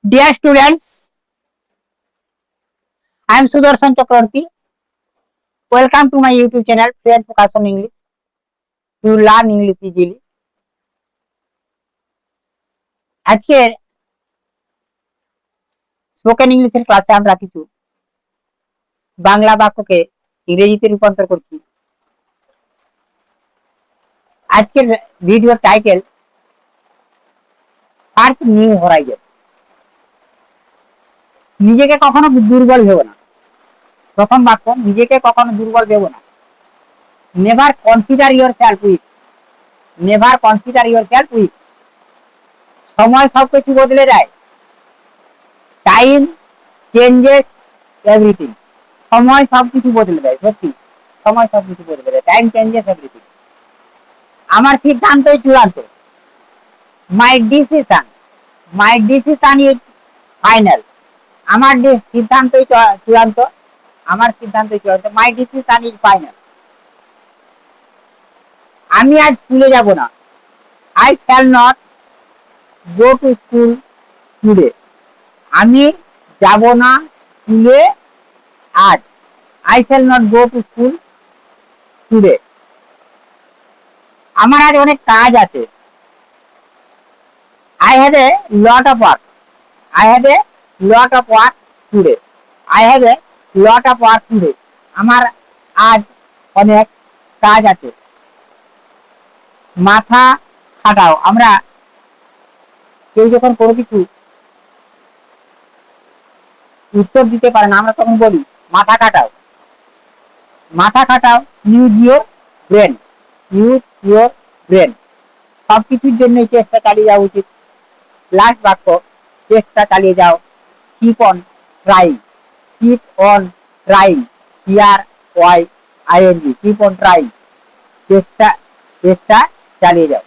Dear students, I am Sudarshan Chakravarti. Welcome to my YouTube channel, Friend Focus on English. You learn English easily. আজকের spoken ইংলিশের ক্লাসে আমরা কিছু বাংলা বাক্যকে ইংরেজিতে রূপান্তর করছি। আজকের ভিডিওর টাইটেল আর্থ নিউ হরাইজন। নিজেকে কখনো দুর্বল ভেবো না। প্রথম বাক্য, নিজেকে কখনো দুর্বল ভেবো না। Never consider yourself weak. Never consider yourself weak. সময় সবকিছু বদলে দেয়। Time changes everything. সময় সবকিছু বদলে দেয়। সত্যি, সময় সবকিছু বদলে দেয়। Time changes everything. আমার সিদ্ধান্তই চূড়ান্ত। My decision is final. আমার সিদ্ধান্তই চূড়ান্ত। আমার সিদ্ধান্তই চূড়ান্ত। My decision is final. আমি আজ স্কুলে যাব না। I shall not go to school today. আমি যাব না স্কুলে আজ। I shall not go to school today. আমার আজ অনেক কাজ আছে। I have a lot of work. I have a lot of work today. I have a lot of work today. আমার আজ অনেক কাজ আছে। মাথা খাটাও। আমরা কেউ যখন কোনো কিছু উত্তর দিতে পারে না, আমরা তখন বলি মাথা খাটাও। মাথা খাটাও। Use your brain. Use your brain. সবকিছুর জন্যই চেষ্টা চালিয়ে যাওয়া উচিত। লাস্ট বাক্য, চেষ্টা চালিয়ে যাও। Keep on trying. Keep on trying. TRYING। Keep on trying. চেষ্টা চালিয়ে যাও।